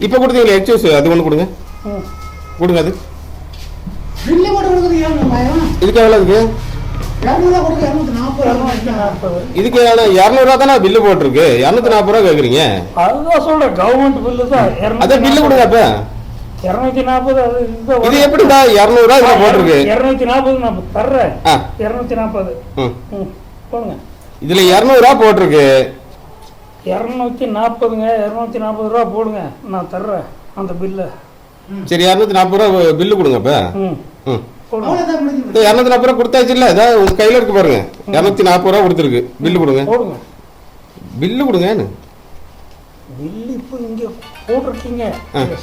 இப்போ கொடுத்தீங்களா எக்ஸ்சூஸ் அது ஒன்று கொடுங்க. கொடுங்க அது. இதுக்கு எவ்வளோ இருக்கு? இதுக்கு 200 தானே பில்லு போட்டிருக்கு. 240 ரூபா கேட்குறீங்க. அதுதான் சொல்றேன், கவர்மெண்ட் பில்லு தான். அதான் பில்லு கொடுங்க. அப்ப 240 இது எப்படிடா 200 ரூபா இதுல போட்டிருக்கு? 240 நான் தர்றேன். 240 போடுங்க. இதுல 200 ரூபா போட்டிருக்கு. 240ங்க, 240 ரூபா போடுங்க, நான் தர்றேன் அந்த பில்லு. சரி 240 ரூபா பில்லு கொடுங்க. அப்ப 240 ரூபா கொடுத்தாச்சு இல்ல? அதான் உங்க கையில இருக்கு பாருங்க. 240 ரூபா கொடுத்துருக்கு. பில்லு கொடுங்க. போடுங்க. பில்லு கொடுங்க. பில்லு இப்போ இங்க போட்டிருக்கீங்க,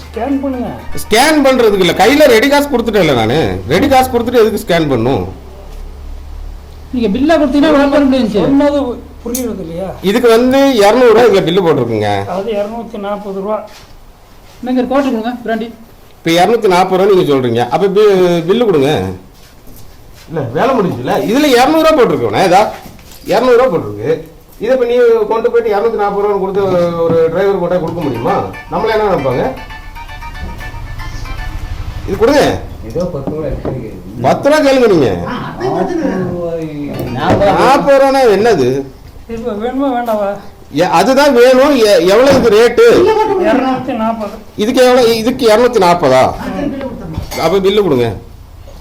ஸ்கேன் பண்ணுங்க. ஸ்கேன் பண்றதுக்கு இல்ல, கையில ரெடி காசு கொடுத்துட்டேன் நானு. ரெடி காசு கொடுத்துட்டு எதுக்கு ஸ்கேன் பண்ணும்? நீங்க பில்லா கொடுத்தீங்கன்னா சொன்னது புரியுறது இல்லையா? இதுக்கு 200 ரூபா இதுல பில்லு போட்டிருக்குங்க. அது 240 ரூபா. நீங்க கோட்டு கொடுங்க பிராண்டி. இப்போ 240 ரூபா நீங்க சொல்றீங்க. அப்ப பில்லு கொடுங்க. இல்ல வேலை முடிஞ்சுல. இதுல 200 ரூபா போட்டிருக்கோண்ணே. ஏதா 200 ரூபா போட்டிருக்கு. இதை இப்போ நீ கொண்டு போயிட்டு 240 ரூபா கொடுத்து ஒரு டிரைவர் கொண்டா கொடுக்க முடியுமா? நம்மள என்ன நினைப்பாங்க? இது கொடுங்க. 10 ரூபா கேளுங்க நீங்க. 40 ரூபா என்னது? இப்போ வேணுமா வேண்டாவா? அதுதான் வேணும். எவ்வளவு இது ரேட்டு? 240. இதுக்கு எவ்வளவு? இதுக்கு 240. அப்ப பில்லு கொடுங்க.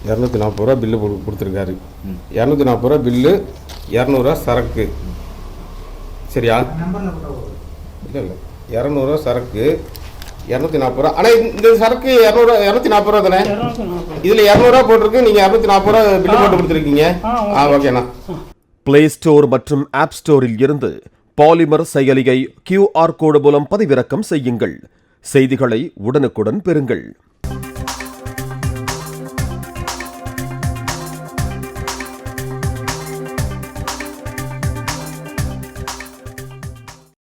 240 ரூபா பில்லு கொடுத்துருக்காரு. 240 ரூபா பில்லு, 200 ரூபா சரக்கு. சரியா? இல்லை இல்லை 200 ரூபா சரக்கு, 240 ரூபா. ஆனால் இந்த சரக்கு 240 ரூபா தானே? இதில் 200 ரூபா போட்டிருக்கு. நீங்கள் 240 ரூபா பில்லு போட்டு கொடுத்துருக்கீங்க. ஓகேண்ணா. பிளே ஸ்டோர் மற்றும் ஆப் ஸ்டோரில் இருந்து பாலிமர் செயலியை QR கோடு மூலம் பதிவிறக்கம் செய்யுங்கள். செய்திகளை உடனுக்குடன் பெறுங்கள்.